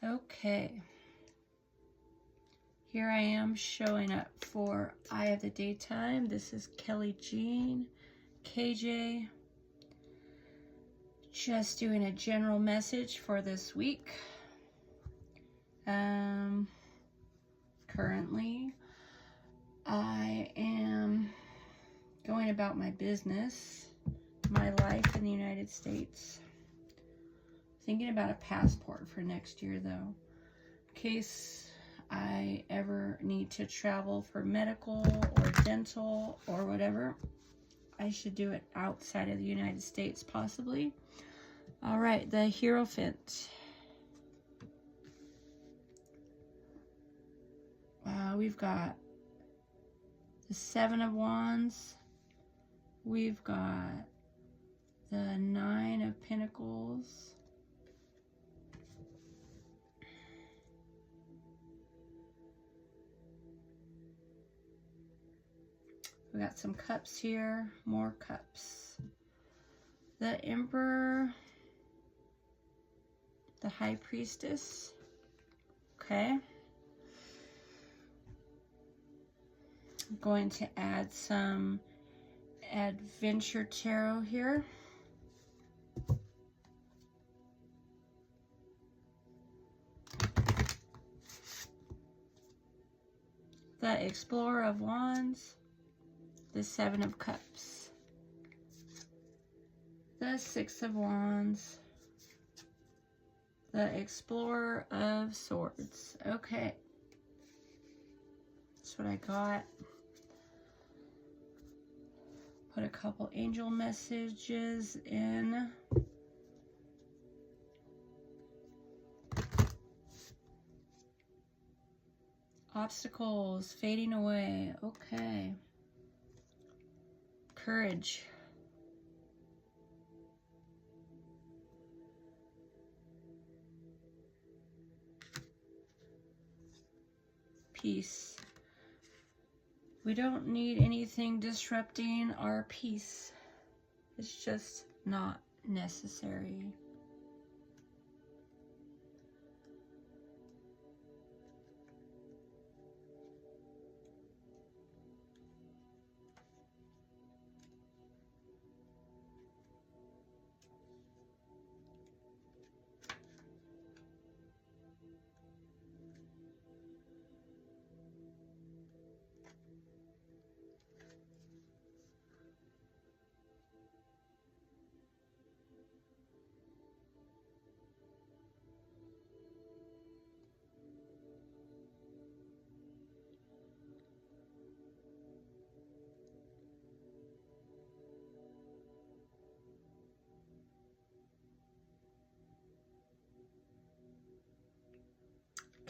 Okay. Here I am showing up for Eye of the Daytime. This is Kelly Jean, KJ. Just doing a general message for this week. Currently, I am going about my business, my life in the United States. Thinking about a passport for next year, though, in case I ever need to travel for medical or dental or whatever. I should do it outside of the United States, possibly. All right, the hierophant. We've got the Seven of Wands. We've got the Nine of Pentacles. We got some cups here, more cups. The Emperor, the High Priestess. Okay. I'm going to add some Adventure Tarot here. The Explorer of Wands, the Seven of Cups, the Six of Wands, the Explorer of Swords. Okay, that's what I got. Put a couple angel messages in. Obstacles fading away. Okay. Courage. Peace. We don't need anything disrupting our peace. It's just not necessary.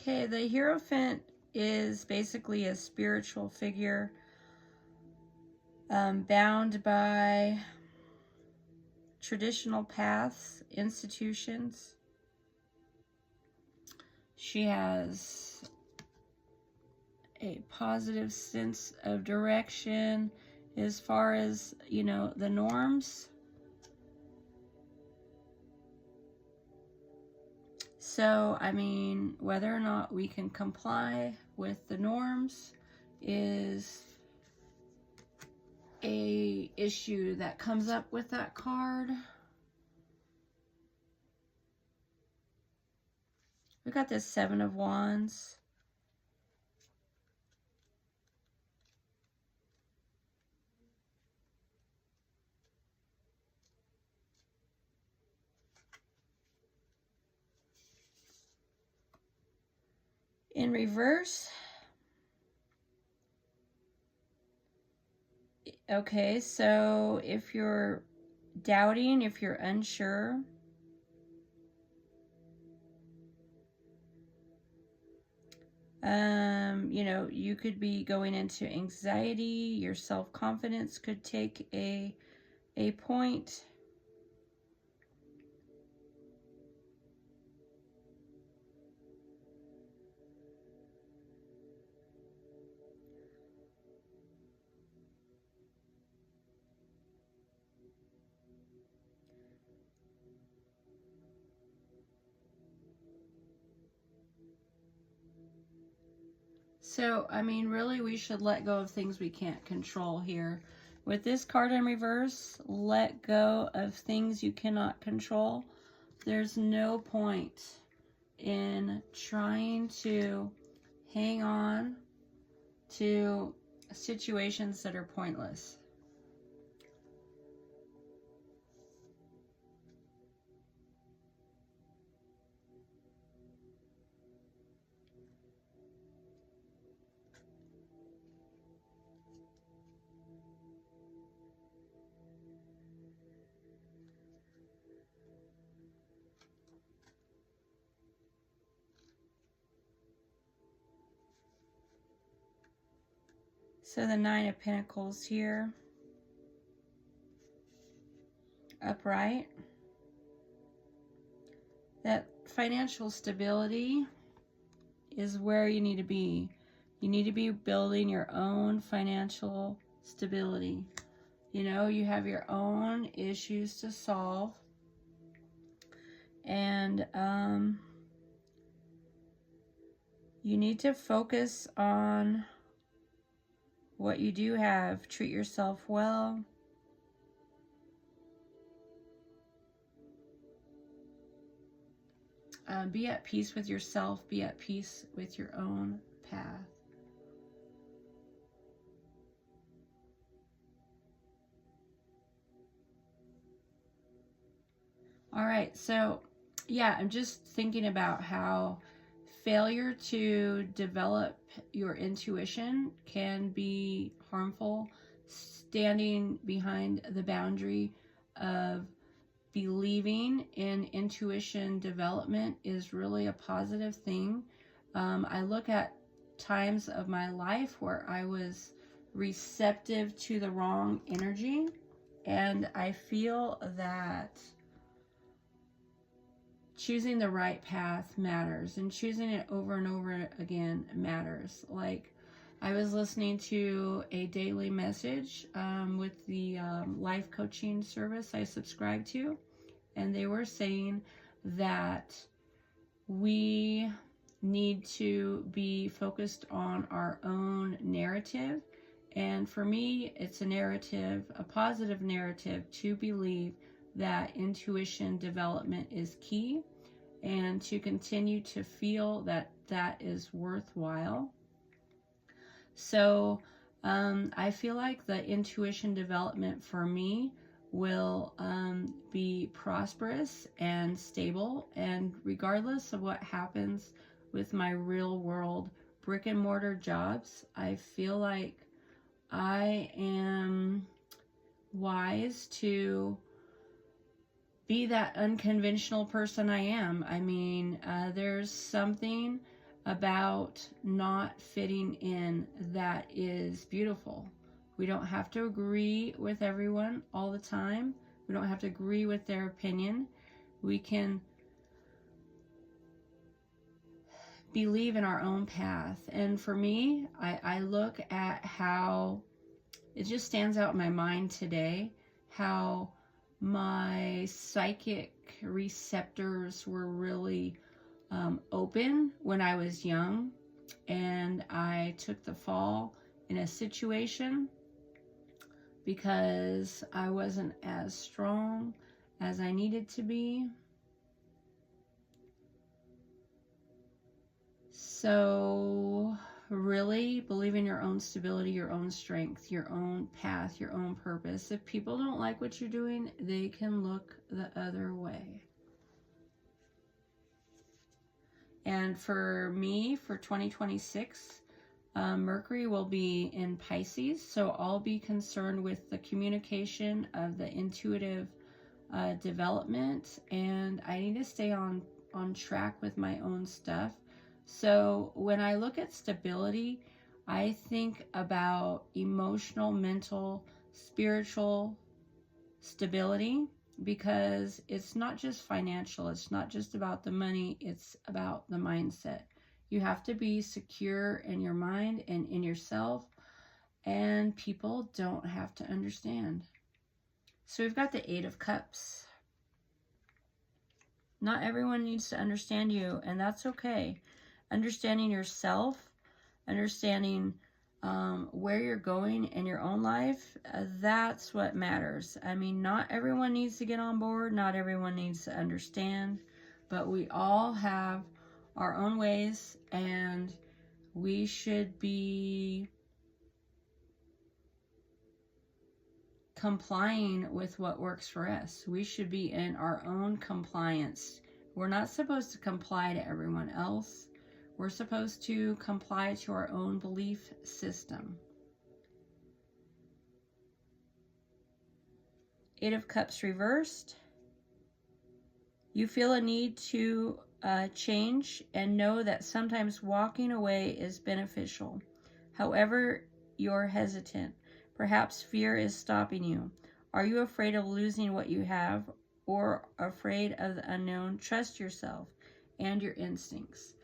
Okay, the hierophant is basically a spiritual figure bound by traditional paths, institutions. She has a positive sense of direction as far as, you know, the norms. So, I mean, whether or not we can comply with the norms is a issue that comes up with that card. We got this Seven of Wands. In reverse. Okay, so if you're doubting, if you're unsure, you know, you could be going into anxiety. Your self-confidence could take a point. So, I mean, really, we should let go of things we can't control here. With this card in reverse, let go of things you cannot control. There's no point in trying to hang on to situations that are pointless. So the Nine of Pentacles here, upright. That financial stability is where you need to be. You need to be building your own financial stability. You know, you have your own issues to solve. And you need to focus on what you do have. Treat yourself well. Be at peace with yourself. Be at peace with your own path. All right, so yeah, I'm just thinking about how failure to develop your intuition can be harmful. Standing behind the boundary of believing in intuition development is really a positive thing. I look at times of my life where I was receptive to the wrong energy, and I feel that choosing the right path matters, and choosing it over and over again matters. Like, I was listening to a daily message with the life coaching service I subscribe to, and they were saying that we need to be focused on our own narrative. And for me, it's a narrative, a positive narrative, to believe that intuition development is key, and to continue to feel that that is worthwhile. So I feel like the intuition development for me will be prosperous and stable, and regardless of what happens with my real world brick and mortar jobs, I feel like I am wise to be that unconventional person I am. I mean, there's something about not fitting in that is beautiful. We don't have to agree with everyone all the time. We don't have to agree with their opinion. We can believe in our own path. And for me, I look at how it just stands out in my mind today, how my psychic receptors were really open when I was young, and I took the fall in a situation because I wasn't as strong as I needed to be. So really believe in your own stability, your own strength, your own path, your own purpose. If people don't like what you're doing, they can look the other way. And for me, for 2026, Mercury will be in Pisces, so I'll be concerned with the communication of the intuitive development, and I need to stay on track with my own stuff. So when I look at stability, I think about emotional, mental, spiritual stability, because it's not just financial. It's not just about the money. It's about the mindset. You have to be secure in your mind and in yourself, and people don't have to understand. So we've got the Eight of Cups. Not everyone needs to understand you, and that's okay. Understanding yourself, understanding where you're going in your own life, that's what matters. I mean, not everyone needs to get on board, not everyone needs to understand, but we all have our own ways, and we should be complying with what works for us. We should be in our own compliance. We're not supposed to comply to everyone else. We're supposed to comply to our own belief system. Eight of Cups reversed. You feel a need to change and know that sometimes walking away is beneficial. However, you're hesitant. Perhaps fear is stopping you. Are you afraid of losing what you have or afraid of the unknown? Trust yourself and your instincts.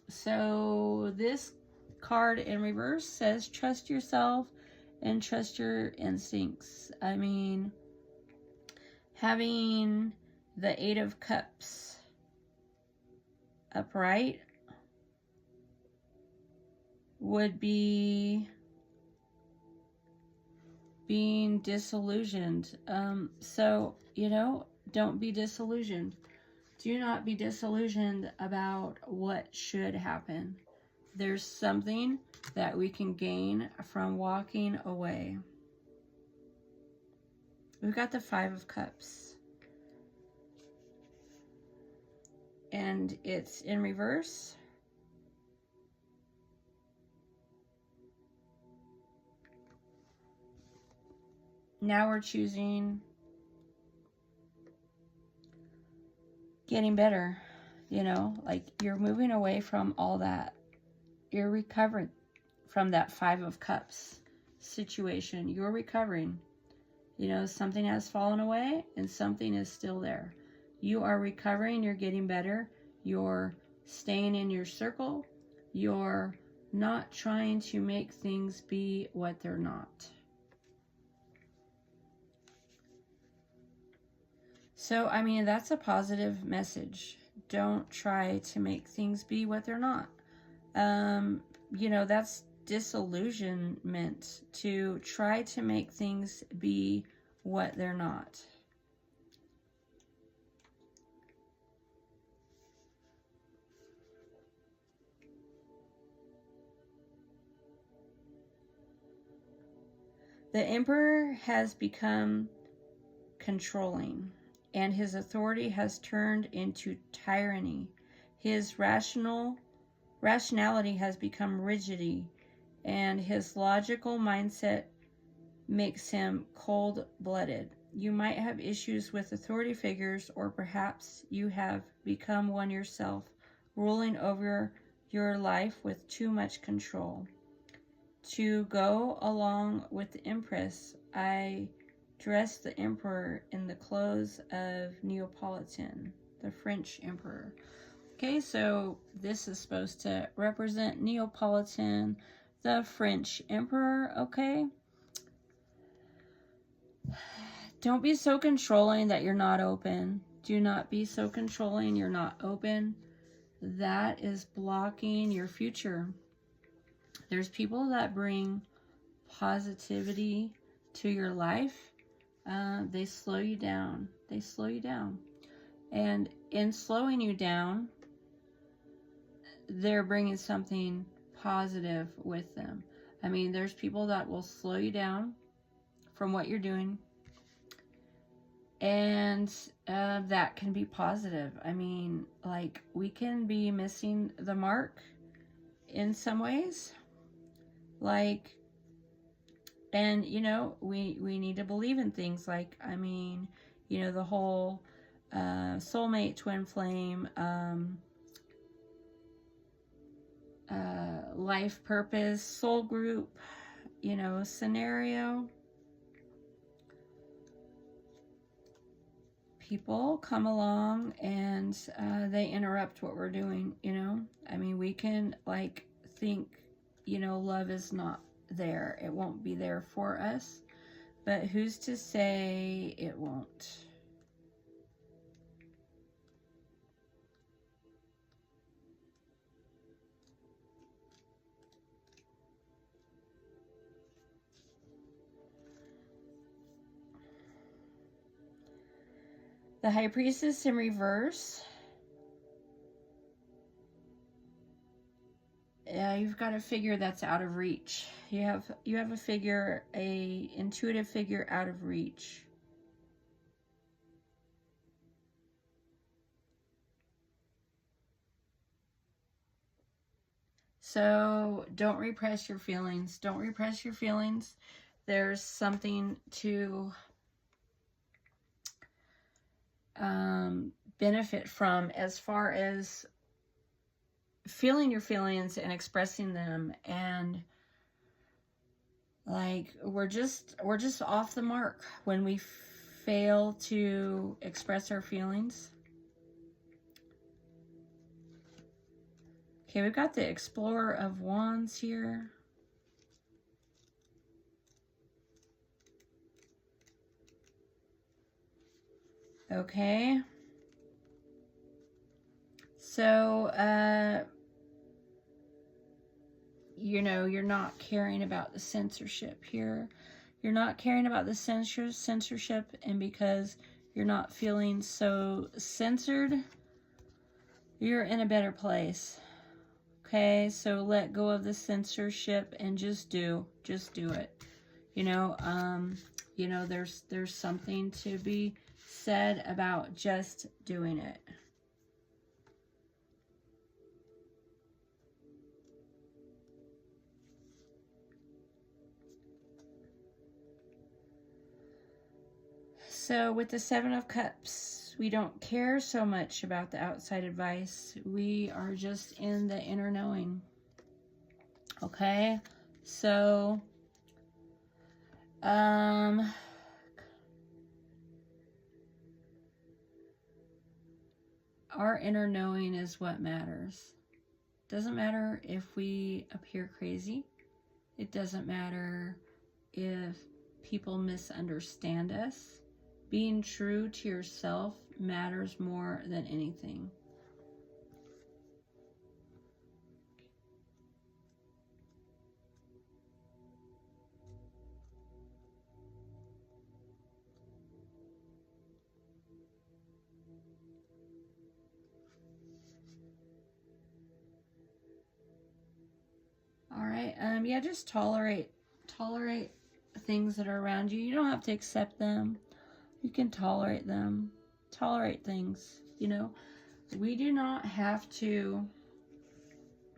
So this card in reverse says trust yourself and trust your instincts. I mean, having the Eight of Cups upright would be being disillusioned. So, you know, don't be disillusioned. Do not be disillusioned about what should happen. There's something that we can gain from walking away. We've got the Five of Cups. And it's in reverse. Now we're choosing getting better. You know, like you're moving away from all that. You're recovering from that Five of Cups situation. You're recovering. You know, something has fallen away and something is still there. You are recovering. You're getting better. You're staying in your circle. You're not trying to make things be what they're not. So, I mean, that's a positive message. Don't try to make things be what they're not. You know, that's disillusionment, to try to make things be what they're not. The Emperor has become controlling, and his authority has turned into tyranny. His rationality has become rigidity, and his logical mindset makes him cold-blooded. You might have issues with authority figures, or perhaps you have become one yourself, ruling over your life with too much control. To go along with the Empress, I dressed the Emperor in the clothes of Neapolitan, the French Emperor. Okay, so this is supposed to represent Neapolitan, the French Emperor, okay? Don't be so controlling that you're not open. Do not be so controlling you're not open. That is blocking your future. There's people that bring positivity to your life. They slow you down. They slow you down. And in slowing you down, they're bringing something positive with them. I mean, there's people that will slow you down from what you're doing. And that can be positive. I mean, like, we can be missing the mark in some ways. Like, and, you know, we need to believe in things like, I mean, you know, the whole soulmate, twin flame, life purpose, soul group, you know, scenario. People come along and they interrupt what we're doing, you know. I mean, we can, like, think, you know, love is not there. It won't be there for us. But who's to say it won't? The High Priestess in reverse. You've got a figure that's out of reach. You have a figure, a intuitive figure out of reach. So don't repress your feelings. Don't repress your feelings. There's something to benefit from as far as feeling your feelings and expressing them. And like, we're just off the mark when we fail to express our feelings. Okay, we've got the Explorer of Wands here. Okay. So, you know, you're not caring about the censorship here. You're not caring about the censorship, and because you're not feeling so censored, you're in a better place. Okay, so let go of the censorship and just do it. You know, there's something to be said about just doing it. So with the Seven of Cups, we don't care so much about the outside advice. We are just in the inner knowing. Okay, so our inner knowing is what matters. Doesn't matter if we appear crazy. It doesn't matter if people misunderstand us. Being true to yourself matters more than anything. All right. Yeah, just tolerate things that are around you. You don't have to accept them. You can tolerate them. Tolerate things, you know. We do not have to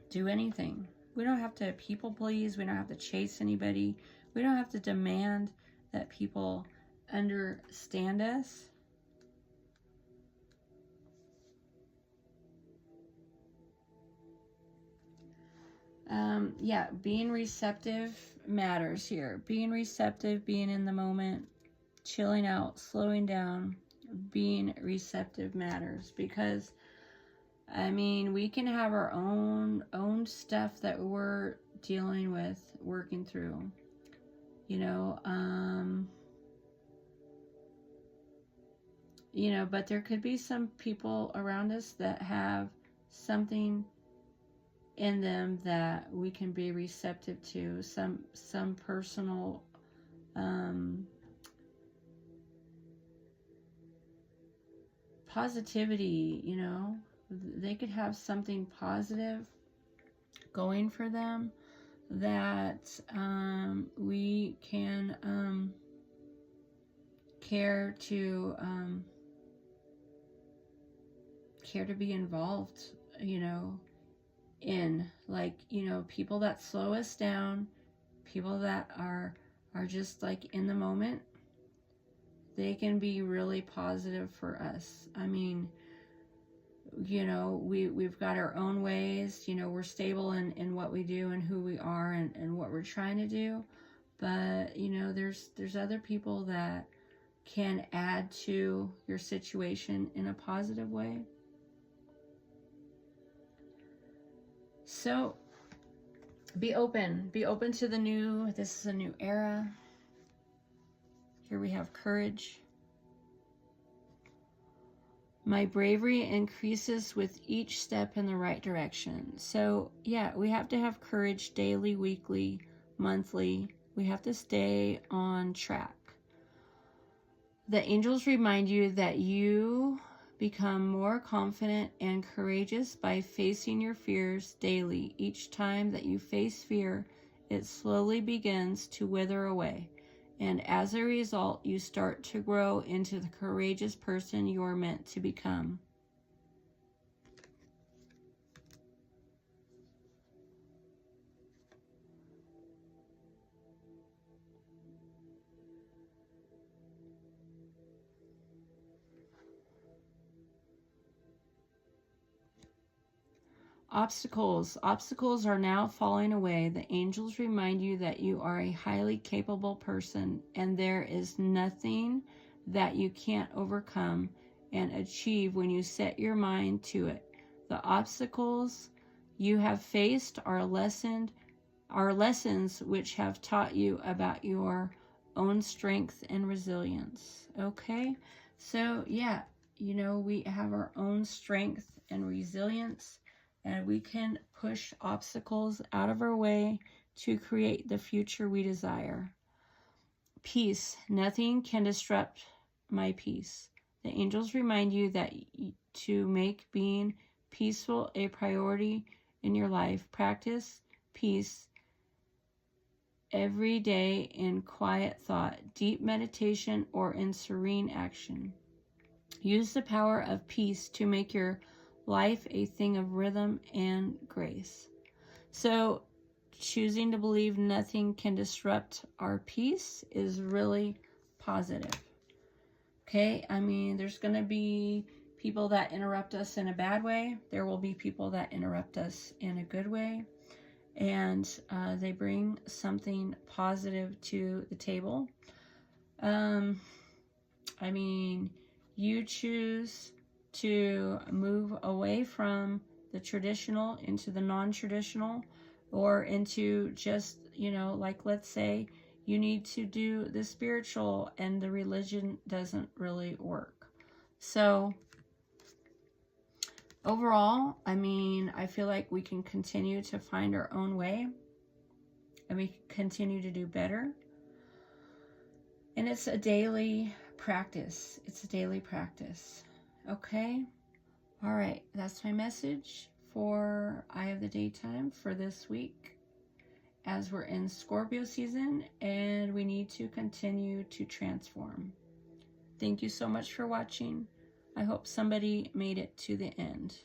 do anything. We don't have to people please. We don't have to chase anybody. We don't have to demand that people understand us. Yeah, being receptive matters here. Being receptive, being in the moment, chilling out, slowing down, being receptive matters, because I mean, we can have our own stuff that we're dealing with, working through, you know, but there could be some people around us that have something in them that we can be receptive to, some personal positivity, you know. They could have something positive going for them that we can care to be involved, you know, in, like, you know, people that slow us down, people that are just like in the moment. They can be really positive for us. I mean, you know, we've got our own ways, you know, we're stable in what we do and who we are and what we're trying to do. But, you know, there's other people that can add to your situation in a positive way. So be open to the new. This is a new era. Here we have courage. My bravery increases with each step in the right direction. So yeah, we have to have courage daily, weekly, monthly. We have to stay on track. The angels remind you that you become more confident and courageous by facing your fears daily. Each time that you face fear, it slowly begins to wither away. And as a result, you start to grow into the courageous person you are meant to become. Obstacles. Obstacles are now falling away. The angels remind you that you are a highly capable person and there is nothing that you can't overcome and achieve when you set your mind to it. The obstacles you have faced are lessons which have taught you about your own strength and resilience. Okay? So, yeah, you know, we have our own strength and resilience, and we can push obstacles out of our way to create the future we desire. Peace. Nothing can disrupt my peace. The angels remind you that to make being peaceful a priority in your life, practice peace every day in quiet thought, deep meditation, or in serene action. Use the power of peace to make your life a thing of rhythm and grace. So, choosing to believe nothing can disrupt our peace is really positive. Okay, I mean, there's going to be people that interrupt us in a bad way. There will be people that interrupt us in a good way. And they bring something positive to the table. I mean, you choose to move away from the traditional into the non-traditional, or into just, you know, like let's say you need to do the spiritual and the religion doesn't really work. So overall, I mean, I feel like we can continue to find our own way and we can continue to do better. And it's a daily practice. It's a daily practice. Okay? All right. That's my message for Eye of the Daytime for this week, as we're in Scorpio season and we need to continue to transform. Thank you so much for watching. I hope somebody made it to the end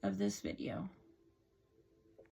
of this video.